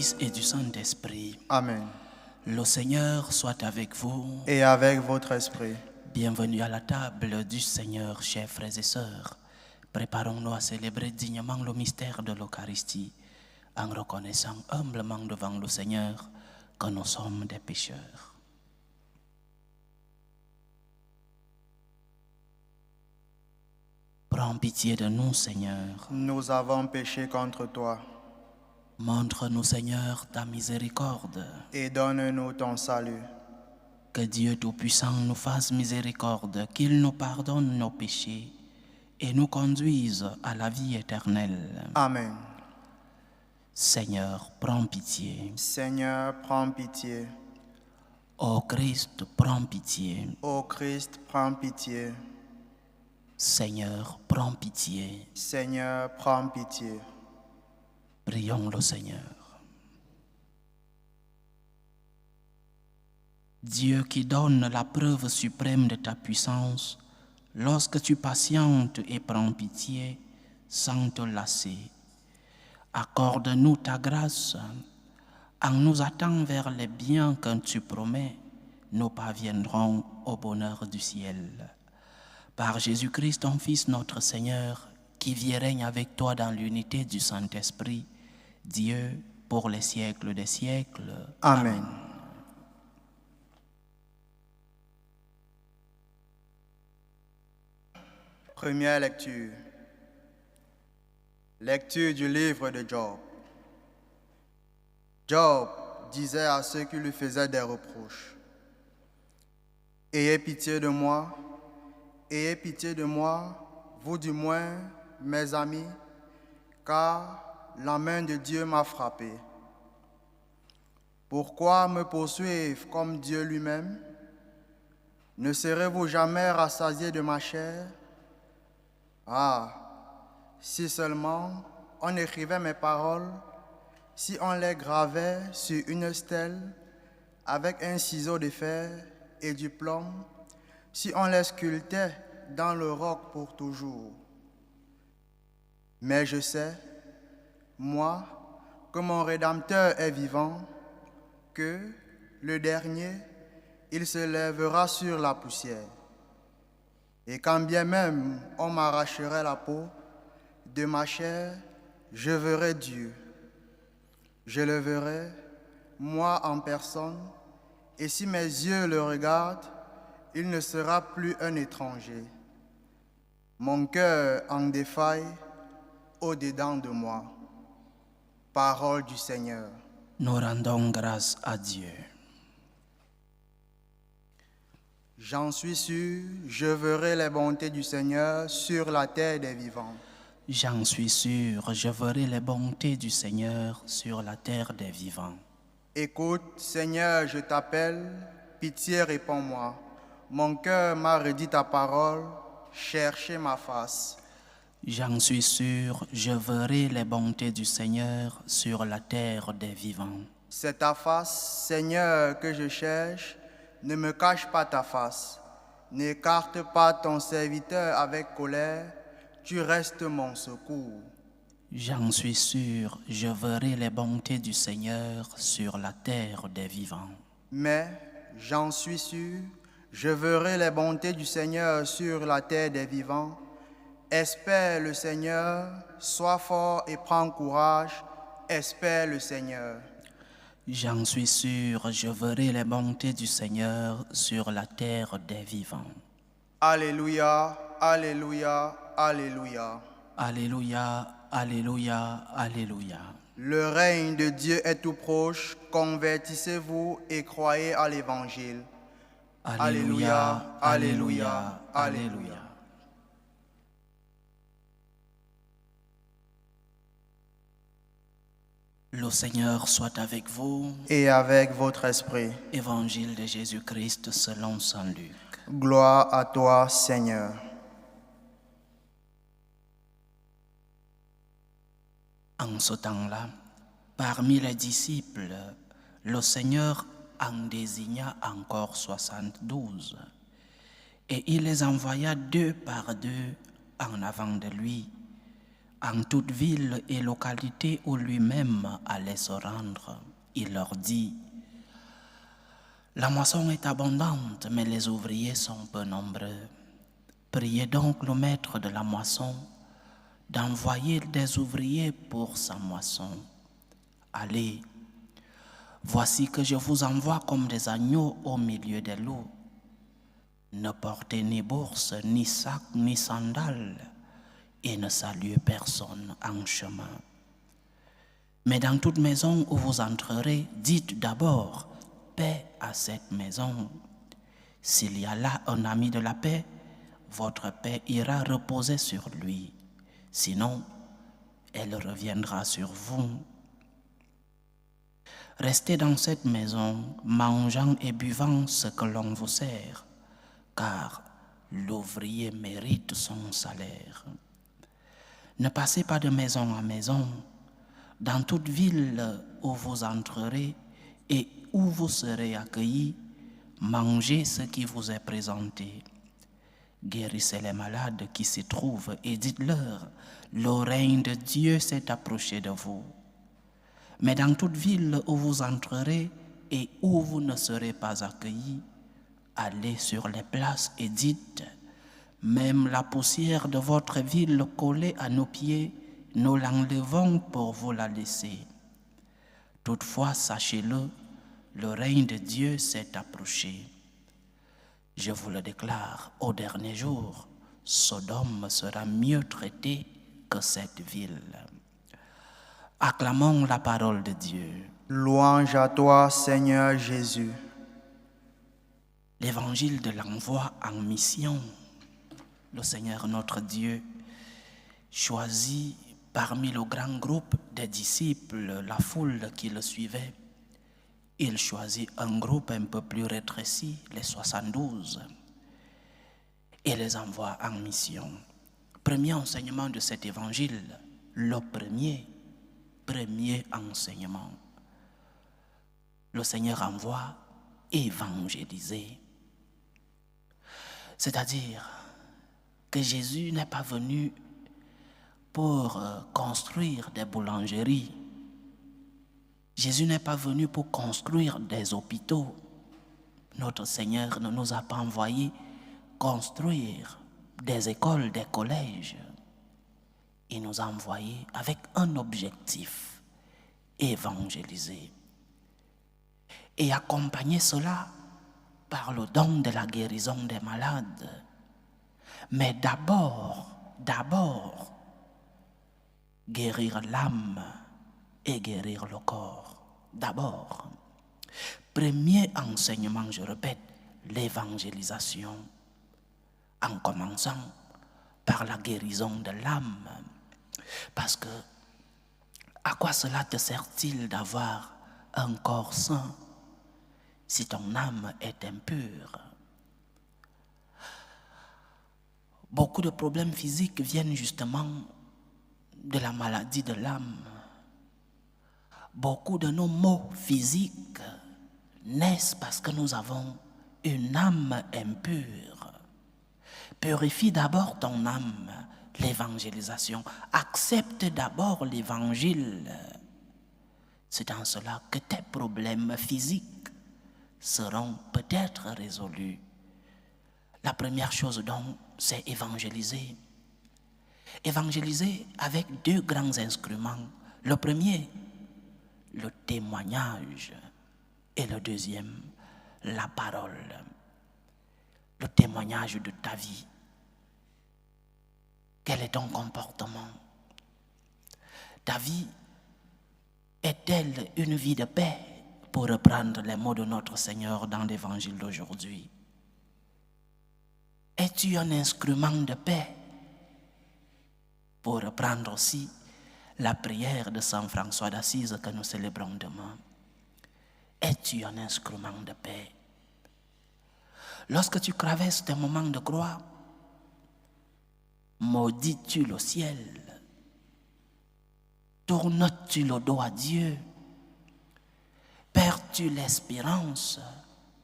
Fils et du Saint-Esprit. Amen. Le Seigneur soit avec vous. Et avec votre esprit. Bienvenue à la table du Seigneur, chers frères et sœurs. Préparons-nous à célébrer dignement le mystère de l'Eucharistie, en reconnaissant humblement devant le Seigneur que nous sommes des pécheurs. Prends pitié de nous, Seigneur. Nous avons péché contre toi. Montre-nous, Seigneur, ta miséricorde. Et donne-nous ton salut. Que Dieu Tout-Puissant nous fasse miséricorde, qu'il nous pardonne nos péchés et nous conduise à la vie éternelle. Amen. Seigneur, prends pitié. Seigneur, prends pitié. Ô Christ, prends pitié. Ô Christ, prends pitié. Seigneur, prends pitié. Seigneur, prends pitié. Prions le Seigneur. Dieu qui donne la preuve suprême de ta puissance, lorsque tu patientes et prends pitié sans te lasser, accorde-nous ta grâce. En nous attendant vers les biens que tu promets, nous parviendrons au bonheur du ciel. Par Jésus-Christ, ton Fils, notre Seigneur, qui vit et règne avec toi dans l'unité du Saint-Esprit, Dieu, pour les siècles des siècles. Amen. Première lecture. Lecture du livre de Job. Job disait à ceux qui lui faisaient des reproches: ayez pitié de moi, vous du moins, mes amis, car la main de Dieu m'a frappé. Pourquoi me poursuivre comme Dieu lui-même? Ne serez-vous jamais rassasiés de ma chair? Ah, si seulement on écrivait mes paroles, si on les gravait sur une stèle avec un ciseau de fer et du plomb, si on les sculptait dans le roc pour toujours. Mais je sais, moi, que mon Rédempteur est vivant, que le dernier, il se lèvera sur la poussière. Et quand bien même on m'arracherait la peau de ma chair, je verrai Dieu. Je le verrai, moi en personne, et si mes yeux le regardent, il ne sera plus un étranger. Mon cœur en défaille au-dedans de moi. Parole du Seigneur. Nous rendons grâce à Dieu. J'en suis sûr, je verrai les bontés du Seigneur sur la terre des vivants. J'en suis sûr, je verrai les bontés du Seigneur sur la terre des vivants. Écoute, Seigneur, je t'appelle, pitié, réponds-moi. Mon cœur m'a redit ta parole, cherchez ma face. J'en suis sûr, je verrai les bontés du Seigneur sur la terre des vivants. C'est ta face, Seigneur, que je cherche. Ne me cache pas ta face. N'écarte pas ton serviteur avec colère. Tu restes mon secours. J'en suis sûr, je verrai les bontés du Seigneur sur la terre des vivants. Mais, j'en suis sûr, je verrai les bontés du Seigneur sur la terre des vivants. Espère le Seigneur, sois fort et prends courage. Espère le Seigneur. J'en suis sûr, je verrai les bontés du Seigneur sur la terre des vivants. Alléluia, alléluia, alléluia. Alléluia, alléluia, alléluia. Le règne de Dieu est tout proche, convertissez-vous et croyez à l'Évangile. Alléluia, alléluia, alléluia. Le Seigneur soit avec vous. Et avec votre esprit. Évangile de Jésus-Christ selon saint Luc. Gloire à toi, Seigneur. En ce temps-là, parmi les disciples, le Seigneur en désigna encore 72, et il les envoya 2 par 2 en avant de lui, en toute ville et localité où lui-même allait se rendre. Il leur dit: la moisson est abondante, mais les ouvriers sont peu nombreux. Priez donc le maître de la moisson d'envoyer des ouvriers pour sa moisson. Allez, voici que je vous envoie comme des agneaux au milieu des loups. Ne portez ni bourse, ni sac, ni sandales, et ne saluez personne en chemin. Mais dans toute maison où vous entrerez, dites d'abord « paix à cette maison ». S'il y a là un ami de la paix, votre paix ira reposer sur lui. Sinon, elle reviendra sur vous. Restez dans cette maison, mangeant et buvant ce que l'on vous sert, car l'ouvrier mérite son salaire. Ne passez pas de maison à maison. Dans toute ville où vous entrerez et où vous serez accueillis, mangez ce qui vous est présenté. Guérissez les malades qui s'y trouvent et dites-leur: le règne de Dieu s'est approché de vous. Mais dans toute ville où vous entrerez et où vous ne serez pas accueillis, allez sur les places et dites: même la poussière de votre ville collée à nos pieds, nous l'enlevons pour vous la laisser. Toutefois, sachez-le, le règne de Dieu s'est approché. Je vous le déclare, au dernier jour, Sodome sera mieux traitée que cette ville. Acclamons la parole de Dieu. Louange à toi, Seigneur Jésus. L'évangile de l'envoi en mission. Le Seigneur notre Dieu choisit parmi le grand groupe des disciples, la foule qui le suivait. Il choisit un groupe un peu plus rétréci, les 72, et les envoie en mission. Premier enseignement de cet évangile, le premier enseignement. Le Seigneur envoie évangéliser. C'est-à-dire que Jésus n'est pas venu pour construire des boulangeries. Jésus n'est pas venu pour construire des hôpitaux. Notre Seigneur ne nous a pas envoyés construire des écoles, des collèges. Il nous a envoyés avec un objectif: évangéliser. Et accompagner cela par le don de la guérison des malades. Mais d'abord, guérir l'âme et guérir le corps. D'abord, premier enseignement, je répète, l'évangélisation, en commençant par la guérison de l'âme. Parce que, à quoi cela te sert-il d'avoir un corps sain si ton âme est impure? Beaucoup de problèmes physiques viennent justement de la maladie de l'âme. Beaucoup de nos maux physiques naissent parce que nous avons une âme impure. Purifie d'abord ton âme, l'évangélisation. Accepte d'abord l'évangile. C'est dans cela que tes problèmes physiques seront peut-être résolus. La première chose donc, c'est évangéliser. Évangéliser avec deux grands instruments. Le premier, le témoignage, et le deuxième, la parole. Le témoignage de ta vie. Quel est ton comportement? Ta vie est-elle une vie de paix, pour reprendre les mots de notre Seigneur dans l'évangile d'aujourd'hui? Es-tu un instrument de paix? Pour reprendre aussi la prière de Saint François d'Assise que nous célébrons demain. Es-tu un instrument de paix? Lorsque tu traverses tes moments de croix, maudis-tu le ciel? Tournes-tu le dos à Dieu? Perds-tu l'espérance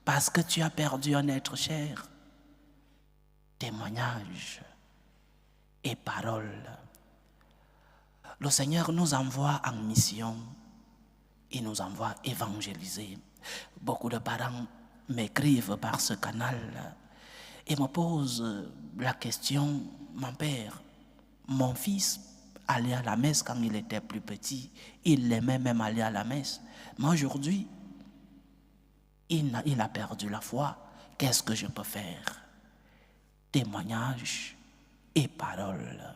parce que tu as perdu un être cher? Témoignage et parole. Le Seigneur nous envoie en mission, il nous envoie évangéliser. Beaucoup de parents m'écrivent par ce canal et me posent la question, mon père, mon fils allait à la messe quand il était plus petit, il aimait même aller à la messe, mais aujourd'hui, il a perdu la foi, qu'est-ce que je peux faire? Témoignage et parole.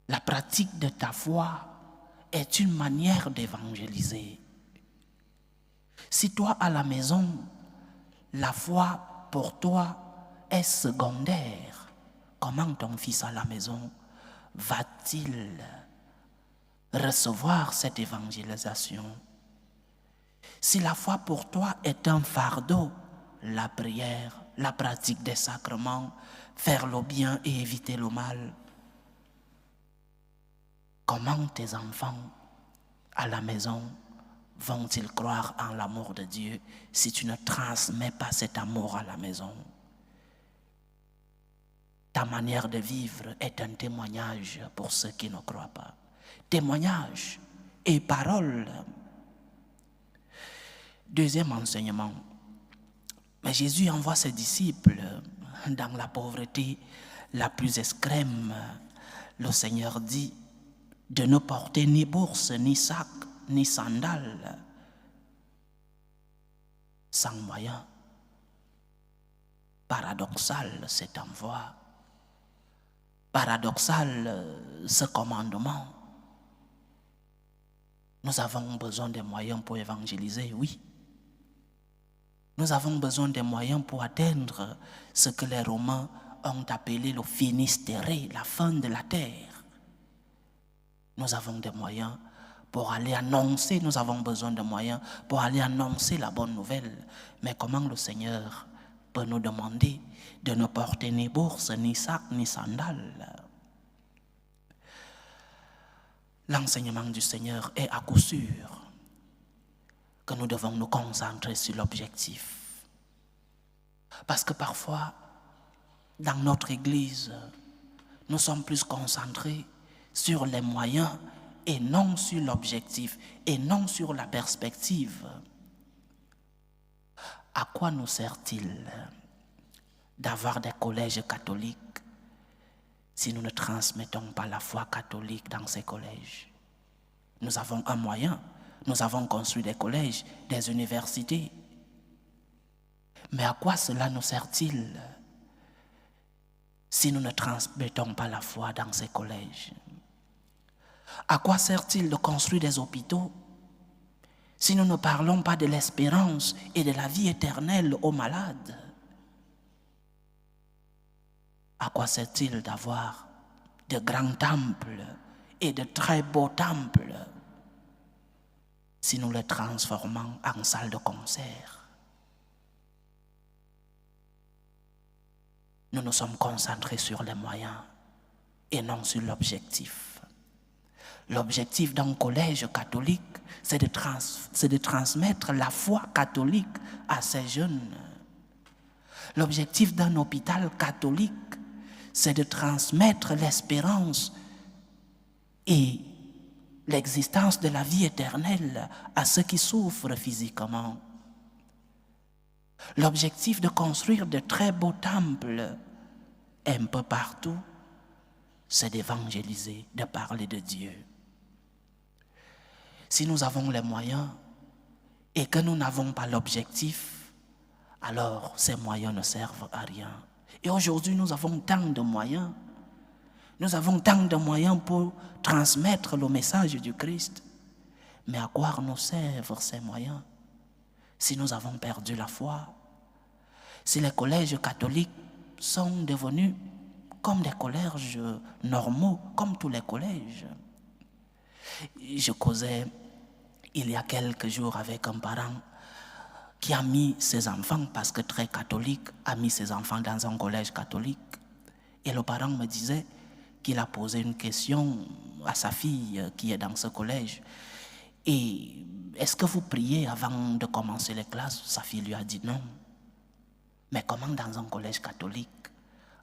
La pratique de ta foi est une manière d'évangéliser. Si toi à la maison, la foi pour toi est secondaire, comment ton fils à la maison va-t-il recevoir cette évangélisation? Si la foi pour toi est un fardeau, la prière, la pratique des sacrements, faire le bien et éviter le mal, comment tes enfants à la maison vont-ils croire en l'amour de Dieu si tu ne transmets pas cet amour à la maison? Ta manière de vivre est un témoignage pour ceux qui ne croient pas. Témoignage et parole. Deuxième enseignement. Mais Jésus envoie ses disciples dans la pauvreté la plus extrême. Le Seigneur dit de ne porter ni bourse, ni sac, ni sandales, sans moyen. Paradoxal cet envoi, paradoxal ce commandement. Nous avons besoin des moyens pour évangéliser, oui. Nous avons besoin des moyens pour atteindre ce que les Romains ont appelé le finistéré, la fin de la terre. Nous avons des moyens pour aller annoncer, nous avons besoin de moyens pour aller annoncer la bonne nouvelle. Mais comment le Seigneur peut nous demander de ne porter ni bourse, ni sac, ni sandales? L'enseignement du Seigneur est à coup sûr que nous devons nous concentrer sur l'objectif. Parce que parfois, dans notre Église, nous sommes plus concentrés sur les moyens et non sur l'objectif et non sur la perspective. À quoi nous sert-il d'avoir des collèges catholiques si nous ne transmettons pas la foi catholique dans ces collèges? Nous avons un moyen, nous avons construit des collèges, des universités. Mais à quoi cela nous sert-il si nous ne transmettons pas la foi dans ces collèges? À quoi sert-il de construire des hôpitaux si nous ne parlons pas de l'espérance et de la vie éternelle aux malades? À quoi sert-il d'avoir de grands temples et de très beaux temples si nous les transformons en salles de concert? Nous nous sommes concentrés sur les moyens et non sur l'objectif. L'objectif d'un collège catholique, c'est de transmettre la foi catholique à ces jeunes. L'objectif d'un hôpital catholique, c'est de transmettre l'espérance et l'existence de la vie éternelle à ceux qui souffrent physiquement. L'objectif de construire de très beaux temples un peu partout, c'est d'évangéliser, de parler de Dieu. Si nous avons les moyens et que nous n'avons pas l'objectif, alors ces moyens ne servent à rien. Et aujourd'hui, nous avons tant de moyens. Nous avons tant de moyens pour transmettre le message du Christ. Mais à quoi nous servent ces moyens si nous avons perdu la foi? Si les collèges catholiques sont devenus comme des collèges normaux, comme tous les collèges. Je causais il y a quelques jours avec un parent qui a mis ses enfants, parce que très catholique, a mis ses enfants dans un collège catholique. Et le parent me disait qu'il a posé une question à sa fille qui est dans ce collège. Et est-ce que vous priez avant de commencer les classes? Sa fille lui a dit non. Mais comment dans un collège catholique,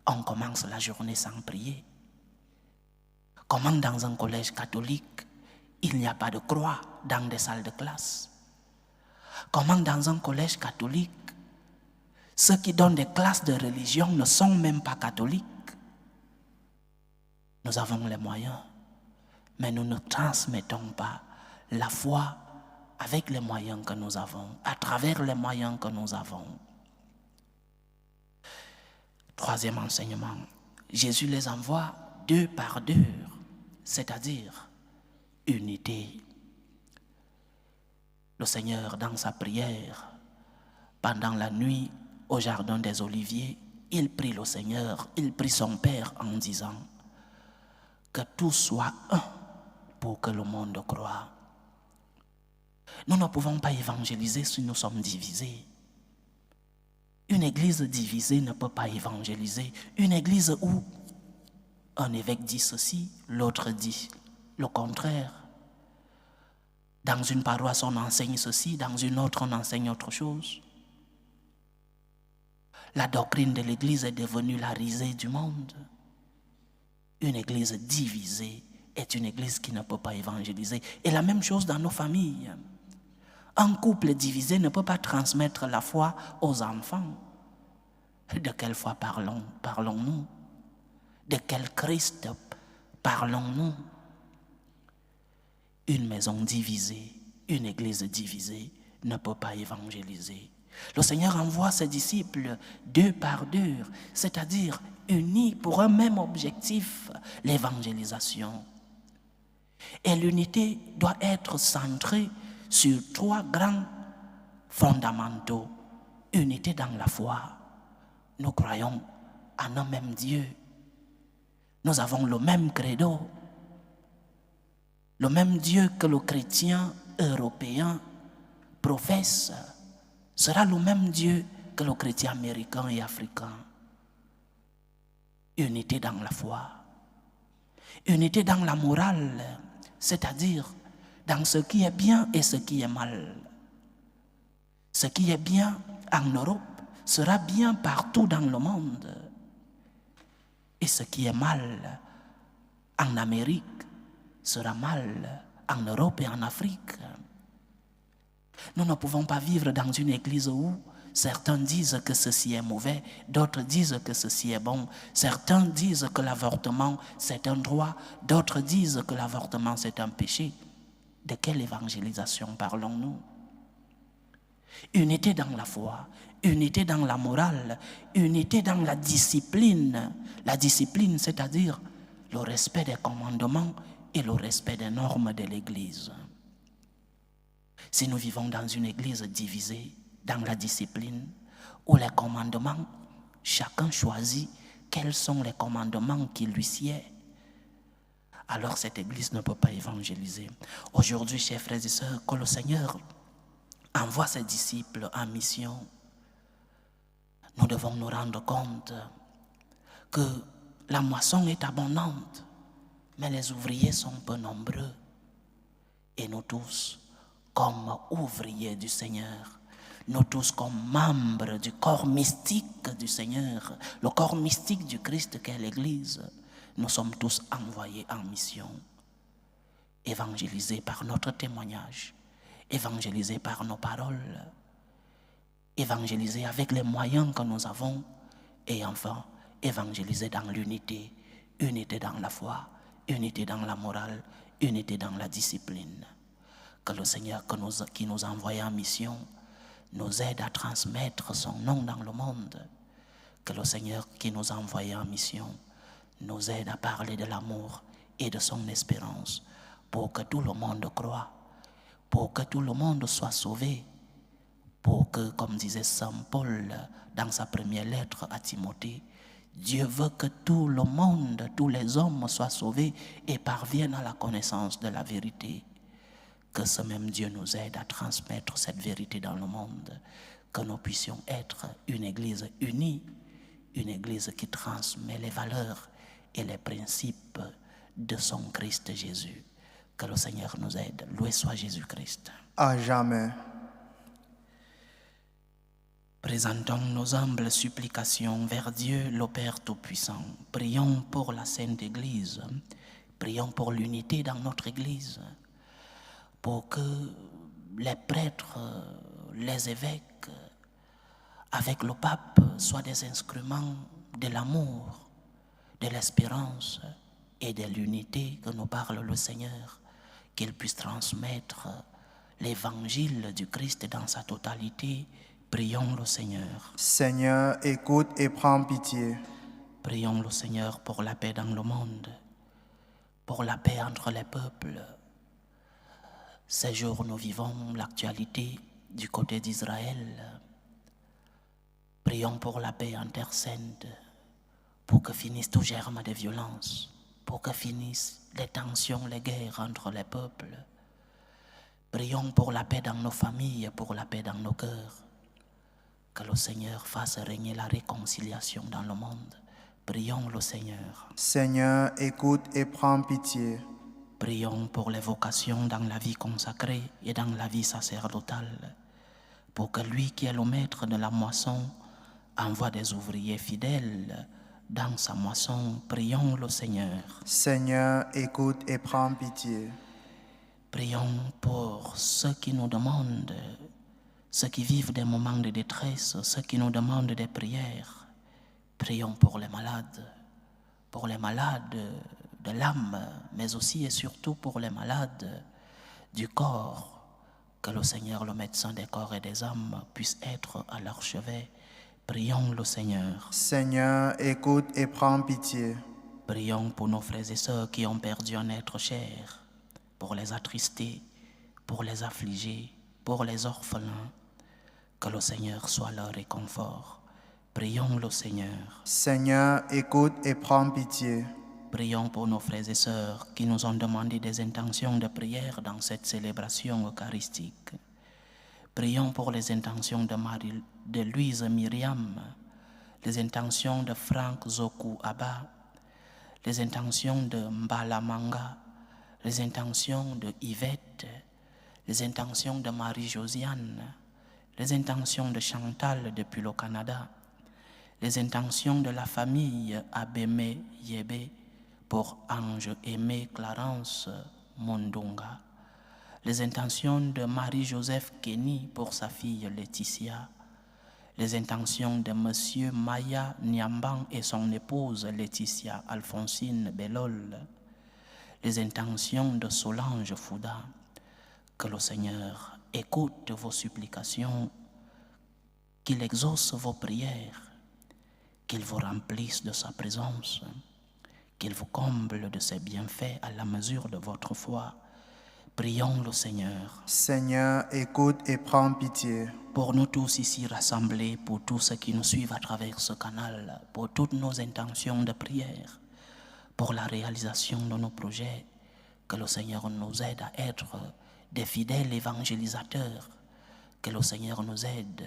on commence la journée sans prier? Comment dans un collège catholique, il n'y a pas de croix dans des salles de classe? Comment dans un collège catholique, ceux qui donnent des classes de religion ne sont même pas catholiques? Nous avons les moyens, mais nous ne transmettons pas la foi avec les moyens que nous avons, à travers les moyens que nous avons. Troisième enseignement, Jésus les envoie 2 par 2, c'est-à-dire unité. Le Seigneur, dans sa prière, pendant la nuit au jardin des Oliviers, il prie le Seigneur, il prie son Père en disant que tout soit un pour que le monde croie. Nous ne pouvons pas évangéliser si nous sommes divisés. Une église divisée ne peut pas évangéliser. Une église où un évêque dit ceci, l'autre dit le contraire. Dans une paroisse, on enseigne ceci, dans une autre, on enseigne autre chose. La doctrine de l'église est devenue la risée du monde. Une église divisée est une église qui ne peut pas évangéliser. Et la même chose dans nos familles. Un couple divisé ne peut pas transmettre la foi aux enfants. De quelle foi parlons-nous? De quel Christ parlons-nous? Une maison divisée, une église divisée ne peut pas évangéliser. Le Seigneur envoie ses disciples 2 par 2, c'est-à-dire unis pour un même objectif, l'évangélisation. Et l'unité doit être centrée sur 3 grands fondamentaux. Unité dans la foi. Nous croyons en un même Dieu. Nous avons le même credo. Le même Dieu que le chrétien européen professe sera le même Dieu que le chrétien américain et africain. Unité dans la foi. Unité dans la morale, c'est-à-dire dans ce qui est bien et ce qui est mal. Ce qui est bien en Europe sera bien partout dans le monde. Et ce qui est mal en Amérique sera mal en Europe et en Afrique. Nous ne pouvons pas vivre dans une église où certains disent que ceci est mauvais, d'autres disent que ceci est bon. Certains disent que l'avortement c'est un droit, d'autres disent que l'avortement c'est un péché. De quelle évangélisation parlons-nous? Unité dans la foi, unité dans la morale, unité dans la discipline. La discipline, c'est-à-dire le respect des commandements et le respect des normes de l'Église. Si nous vivons dans une église divisée, dans la discipline, où les commandements, chacun choisit quels sont les commandements qui lui sied, alors cette église ne peut pas évangéliser. Aujourd'hui, chers frères et sœurs, que le Seigneur envoie ses disciples en mission, nous devons nous rendre compte que la moisson est abondante, mais les ouvriers sont peu nombreux. Et nous tous, comme ouvriers du Seigneur, nous tous comme membres du corps mystique du Seigneur, le corps mystique du Christ qu'est l'Église, nous sommes tous envoyés en mission, évangélisés par notre témoignage, évangélisés par nos paroles, évangélisés avec les moyens que nous avons, et enfin évangélisés dans l'unité, unité dans la foi, unité dans la morale, unité dans la discipline. Que le Seigneur qui nous a envoyés en mission nous aide à transmettre son nom dans le monde. Que le Seigneur qui nous a envoyés en mission nous aide à parler de l'amour et de son espérance pour que tout le monde croie, pour que tout le monde soit sauvé, pour que, comme disait Saint Paul dans sa première lettre à Timothée, Dieu veut que tout le monde, tous les hommes soient sauvés et parviennent à la connaissance de la vérité. Que ce même Dieu nous aide à transmettre cette vérité dans le monde, que nous puissions être une église unie, une église qui transmet les valeurs et les principes de son Christ Jésus. Que le Seigneur nous aide. Loué soit Jésus-Christ. À jamais. Présentons nos humbles supplications vers Dieu, le Père Tout-Puissant. Prions pour la Sainte Église. Prions pour l'unité dans notre Église, pour que les prêtres, les évêques, avec le pape, soient des instruments de l'amour, de l'espérance et de l'unité que nous parle le Seigneur, qu'il puisse transmettre l'évangile du Christ dans sa totalité. Prions le Seigneur. Seigneur, écoute et prends pitié. Prions le Seigneur pour la paix dans le monde, pour la paix entre les peuples. Ces jours, nous vivons l'actualité du côté d'Israël. Prions pour la paix en Terre Sainte, pour que finisse tout germe de violence, pour que finissent les tensions, les guerres entre les peuples. Prions pour la paix dans nos familles, pour la paix dans nos cœurs. Que le Seigneur fasse régner la réconciliation dans le monde. Prions le Seigneur. Seigneur, écoute et prends pitié. Prions pour les vocations dans la vie consacrée et dans la vie sacerdotale, pour que lui qui est le maître de la moisson envoie des ouvriers fidèles dans sa moisson. Prions le Seigneur. Seigneur, écoute et prends pitié. Prions pour ceux qui nous demandent, ceux qui vivent des moments de détresse, ceux qui nous demandent des prières. Prions pour les malades de l'âme, mais aussi et surtout pour les malades du corps. Que le Seigneur, le médecin des corps et des âmes, puisse être à leur chevet. Prions le Seigneur. Seigneur, écoute et prends pitié. Prions pour nos frères et sœurs qui ont perdu un être cher, pour les attristés, pour les affligés, pour les orphelins. Que le Seigneur soit leur réconfort. Prions le Seigneur. Seigneur, écoute et prends pitié. Prions pour nos frères et sœurs qui nous ont demandé des intentions de prière dans cette célébration eucharistique. Prions pour les intentions de Louise Myriam, les intentions de Franck Zoku Abba, les intentions de Mbala Manga, les intentions de Yvette, les intentions de Marie-Josiane, les intentions de Chantal depuis le Canada, les intentions de la famille Abeme Yebe pour Ange Aimé Clarence Mondonga, les intentions de Marie-Joseph Kenny pour sa fille Laetitia, les intentions de Monsieur Maya Niamban et son épouse Laetitia Alphonsine Bellol, les intentions de Solange Fouda. Que le Seigneur écoute vos supplications, qu'il exauce vos prières, qu'il vous remplisse de sa présence, qu'il vous comble de ses bienfaits à la mesure de votre foi. Prions le Seigneur. Seigneur, écoute et prends pitié. Pour nous tous ici rassemblés, pour tous ceux qui nous suivent à travers ce canal, pour toutes nos intentions de prière, pour la réalisation de nos projets, que le Seigneur nous aide à être des fidèles évangélisateurs, que le Seigneur nous aide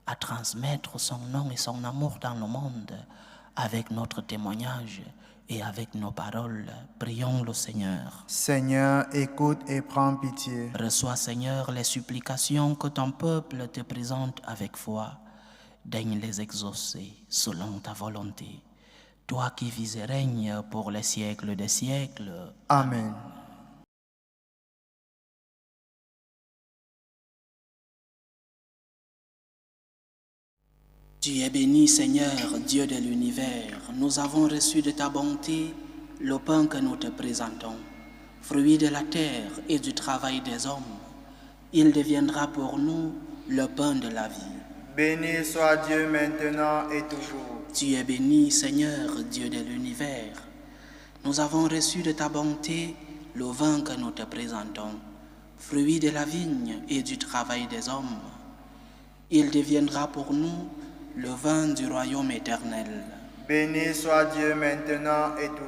à transmettre son nom et son amour dans le monde avec notre témoignage et avec nos paroles. Prions le Seigneur. Seigneur, écoute et prends pitié. Reçois, Seigneur, les supplications que ton peuple te présente avec foi. Daigne les exaucer selon ta volonté. Toi qui vis et règnes pour les siècles des siècles. Amen. Tu es béni, Seigneur, Dieu de l'univers. Nous avons reçu de ta bonté le pain que nous te présentons, fruit de la terre et du travail des hommes. Il deviendra pour nous le pain de la vie. Béni soit Dieu maintenant et toujours. Tu es béni, Seigneur, Dieu de l'univers. Nous avons reçu de ta bonté le vin que nous te présentons, fruit de la vigne et du travail des hommes. Il deviendra pour nous le vin du royaume éternel. Béni soit Dieu maintenant et toujours.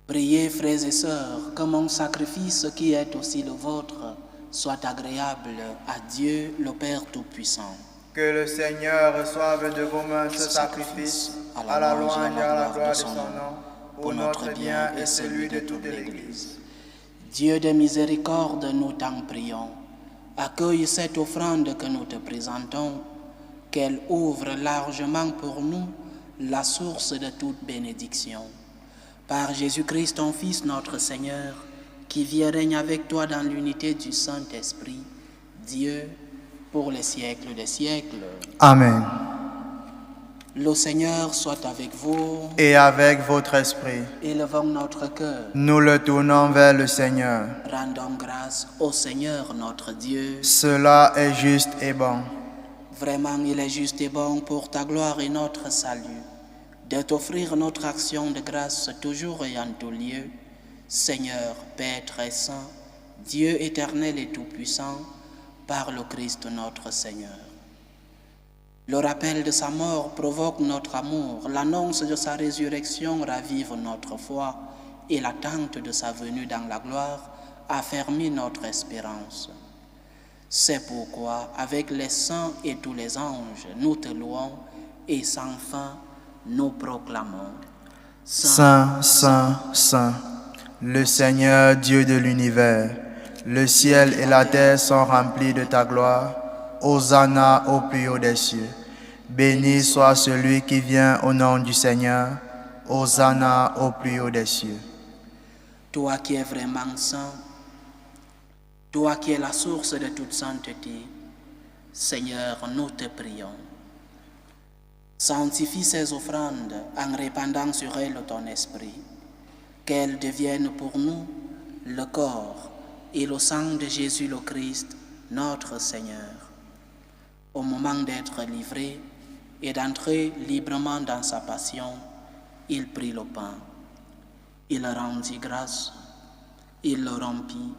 Priez, frères et sœurs, que mon sacrifice, qui est aussi le vôtre, soit agréable à Dieu, le Père Tout-Puissant. Que le Seigneur reçoive de vos mains ce sacrifice à la louange et à la gloire de son nom, pour notre bien et celui de toute l'Église. Dieu de miséricorde, nous t'en prions. Accueille cette offrande que nous te présentons, qu'elle ouvre largement pour nous la source de toute bénédiction. Par Jésus-Christ, ton Fils, notre Seigneur, qui vit et règne avec toi dans l'unité du Saint-Esprit, Dieu, pour les siècles des siècles. Amen. Le Seigneur soit avec vous. Et avec votre esprit. Élevons notre cœur. Nous le tournons vers le Seigneur. Rendons grâce au Seigneur notre Dieu. Cela est juste et bon. Vraiment, il est juste et bon pour ta gloire et notre salut, de t'offrir notre action de grâce toujours et en tout lieu. Seigneur, Père très saint, Dieu éternel et tout-puissant, par le Christ notre Seigneur. Le rappel de sa mort provoque notre amour, l'annonce de sa résurrection ravive notre foi et l'attente de sa venue dans la gloire affermit notre espérance. C'est pourquoi, avec les saints et tous les anges, nous te louons et sans fin nous proclamons. Saint, Saint, Saint, le Seigneur Dieu de l'univers, le ciel et la terre sont remplis de ta gloire. Hosanna au plus haut des cieux. Béni soit celui qui vient au nom du Seigneur. Hosanna au plus haut des cieux. Toi qui es vraiment saint, toi qui es la source de toute sainteté, Seigneur, nous te prions. Sanctifie ces offrandes en répandant sur elles ton esprit, qu'elles deviennent pour nous le corps et le sang de Jésus le Christ, notre Seigneur. Au moment d'être livré et d'entrer librement dans sa passion, il prit le pain, il rendit grâce, il le rompit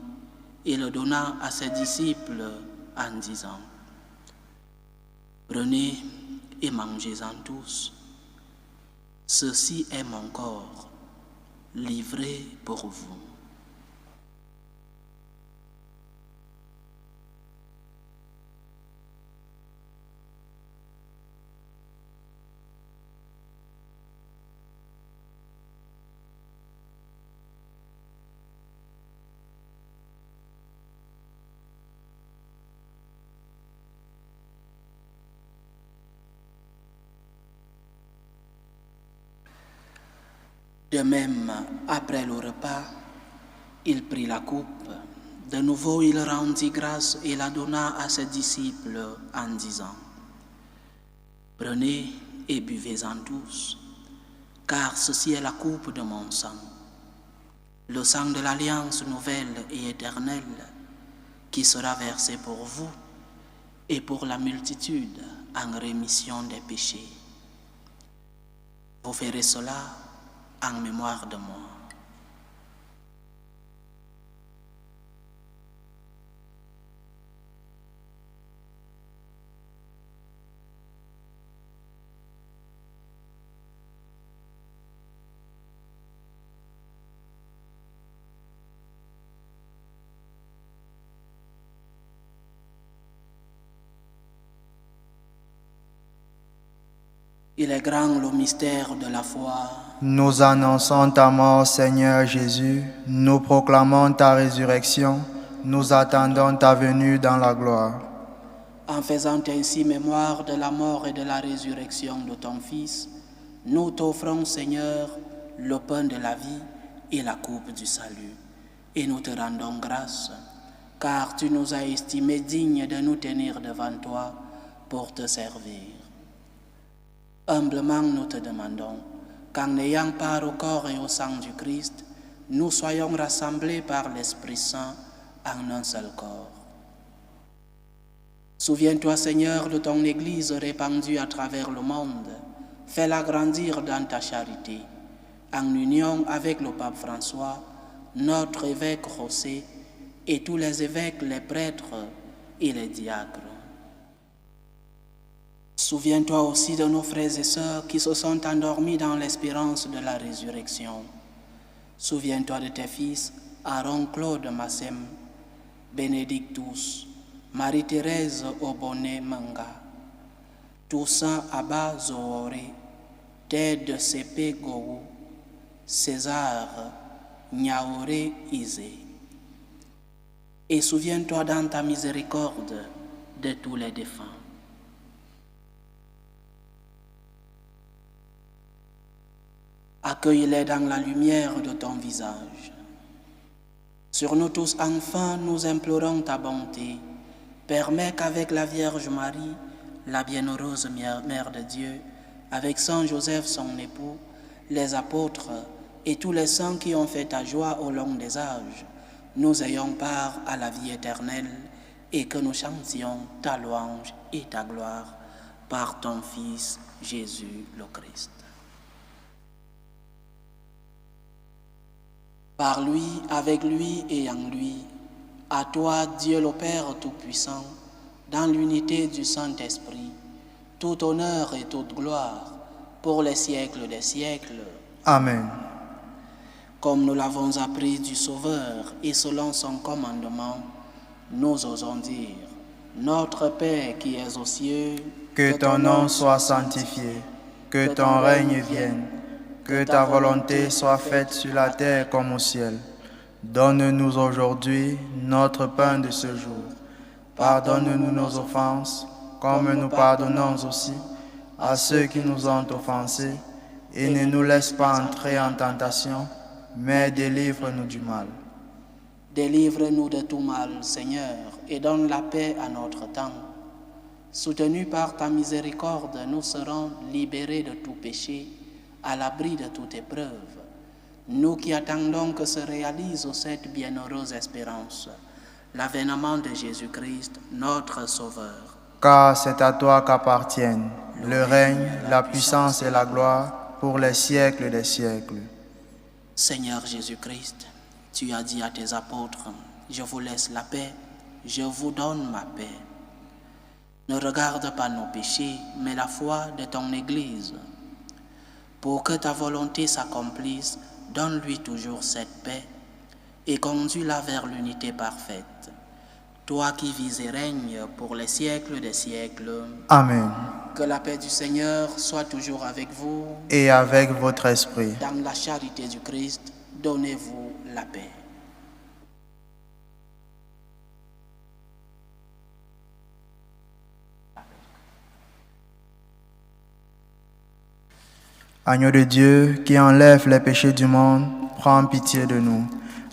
et le donna à ses disciples en disant: Prenez et mangez-en tous. Ceci est mon corps, livré pour vous. De même, après le repas, il prit la coupe. De nouveau, il rendit grâce et la donna à ses disciples en disant: Prenez et buvez-en tous, car ceci est la coupe de mon sang, le sang de l'alliance nouvelle et éternelle, qui sera versé pour vous et pour la multitude en rémission des péchés. Vous ferez cela en mémoire de moi. Il est grand le mystère de la foi. Nous annonçons ta mort, Seigneur Jésus. Nous proclamons ta résurrection. Nous attendons ta venue dans la gloire. En faisant ainsi mémoire de la mort et de la résurrection de ton Fils, nous t'offrons, Seigneur, le pain de la vie et la coupe du salut. Et nous te rendons grâce, car tu nous as estimés dignes de nous tenir devant toi pour te servir. Humblement, nous te demandons qu'en ayant part au corps et au sang du Christ, nous soyons rassemblés par l'Esprit Saint en un seul corps. Souviens-toi, Seigneur, de ton Église répandue à travers le monde. Fais-la grandir dans ta charité, en union avec le pape François, notre évêque José, et tous les évêques, les prêtres et les diacres. Souviens-toi aussi de nos frères et sœurs qui se sont endormis dans l'espérance de la résurrection. Souviens-toi de tes fils, Aaron Claude Massem, Benedictus, Marie-Thérèse Oboné Manga, Toussaint Abba Zohoré, Ted Sepe Gou, César Niaouré Isé. Et souviens-toi dans ta miséricorde de tous les défunts. Accueille-les dans la lumière de ton visage. Sur nous tous, enfin, nous implorons ta bonté. Permets qu'avec la Vierge Marie, la bienheureuse Mère de Dieu, avec Saint Joseph, son époux, les apôtres et tous les saints qui ont fait ta joie au long des âges, nous ayons part à la vie éternelle et que nous chantions ta louange et ta gloire par ton Fils Jésus le Christ. Par lui, avec lui et en lui, à toi, Dieu le Père Tout-Puissant, dans l'unité du Saint-Esprit, tout honneur et toute gloire pour les siècles des siècles. Amen. Comme nous l'avons appris du Sauveur et selon son commandement, nous osons dire, Notre Père qui es aux cieux, que ton nom soit sanctifié, que ton règne vienne, que ta volonté soit faite sur la terre comme au ciel. Donne-nous aujourd'hui notre pain de ce jour. Pardonne-nous nos offenses, comme nous pardonnons aussi à ceux qui nous ont offensés, et ne nous laisse pas entrer en tentation, mais délivre-nous du mal. Délivre-nous de tout mal, Seigneur, et donne la paix à notre temps. Soutenus par ta miséricorde, nous serons libérés de tout péché, à l'abri de toute épreuve. Nous qui attendons que se réalise cette bienheureuse espérance, l'avènement de Jésus-Christ, notre Sauveur. Car c'est à toi qu'appartiennent le règne, la puissance et la gloire pour les siècles des siècles. Seigneur Jésus-Christ, tu as dit à tes apôtres, je vous laisse la paix, je vous donne ma paix. Ne regarde pas nos péchés, mais la foi de ton Église. Pour que ta volonté s'accomplisse, donne-lui toujours cette paix et conduis-la vers l'unité parfaite. Toi qui vis et règnes pour les siècles des siècles. Amen. Que la paix du Seigneur soit toujours avec vous. Et avec votre esprit. Dans la charité du Christ, donnez-vous la paix. Agneau de Dieu qui enlève les péchés du monde, prends pitié de nous.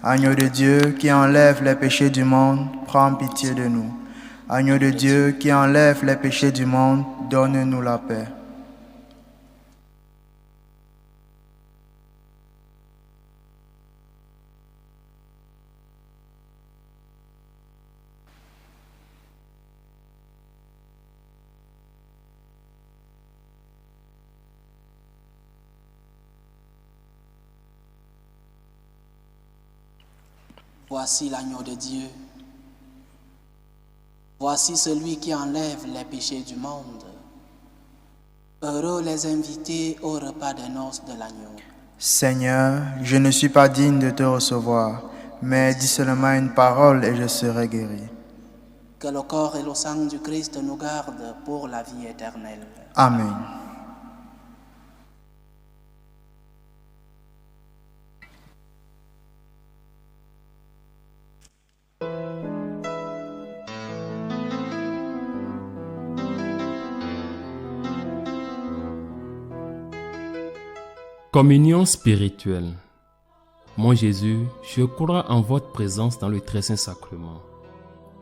Agneau de Dieu qui enlève les péchés du monde, prends pitié de nous. Agneau de Dieu qui enlève les péchés du monde, donne-nous la paix. Voici l'agneau de Dieu. Voici celui qui enlève les péchés du monde. Heureux les invités au repas des noces de l'agneau. Seigneur, je ne suis pas digne de te recevoir, mais dis seulement une parole et je serai guéri. Que le corps et le sang du Christ nous gardent pour la vie éternelle. Amen. Communion spirituelle. Mon Jésus, je crois en votre présence dans le très saint sacrement.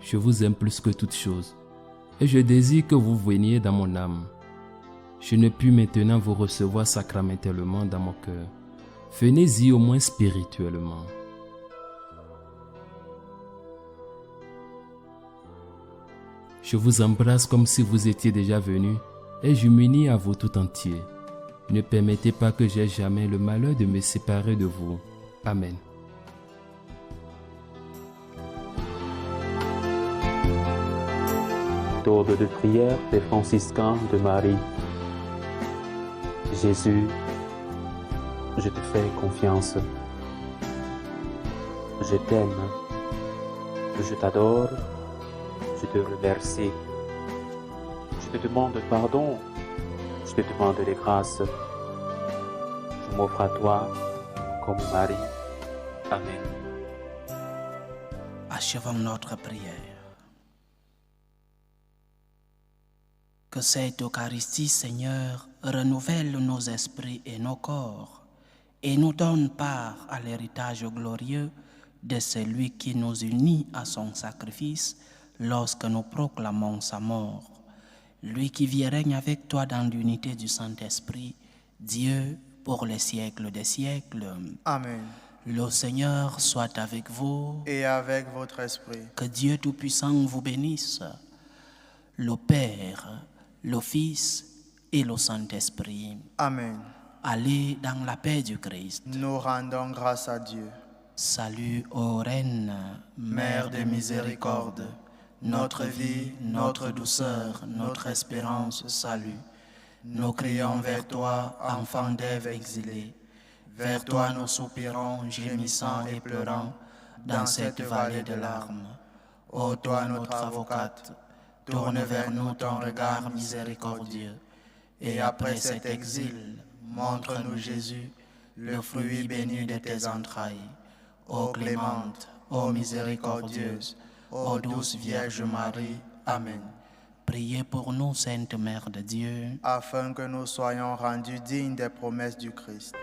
Je vous aime plus que toute chose et je désire que vous veniez dans mon âme. Je ne puis maintenant vous recevoir sacramentellement dans mon cœur. Venez-y au moins spirituellement. Je vous embrasse comme si vous étiez déjà venu et je m'unis à vous tout entier. Ne permettez pas que j'aie jamais le malheur de me séparer de vous. Amen. Méthode de prière des franciscains de Marie. Jésus, je te fais confiance. Je t'aime. Je t'adore. Je te remercie. Je te demande pardon. Je te demande des grâces. Je m'offre à toi comme Marie. Amen. Achevons notre prière. Que cette Eucharistie, Seigneur, renouvelle nos esprits et nos corps et nous donne part à l'héritage glorieux de celui qui nous unit à son sacrifice lorsque nous proclamons sa mort. Lui qui vit et règne avec toi dans l'unité du Saint-Esprit, Dieu, pour les siècles des siècles. Amen. Le Seigneur soit avec vous. Et avec votre esprit. Que Dieu Tout-Puissant vous bénisse, le Père, le Fils et le Saint-Esprit. Amen. Allez dans la paix du Christ. Nous rendons grâce à Dieu. Salut, ô Reine, Mère de miséricorde, notre vie, notre douceur, notre espérance, salut. Nous crions vers toi, enfant d'Ève exilée. Vers toi nous soupirons, gémissant et pleurant, dans cette vallée de larmes. Ô toi, notre avocate, tourne vers nous ton regard miséricordieux. Et après cet exil, montre-nous Jésus, le fruit béni de tes entrailles. Ô clémente, ô miséricordieuse, ô douce Vierge Marie. Amen. Priez pour nous, Sainte Mère de Dieu, afin que nous soyons rendus dignes des promesses du Christ.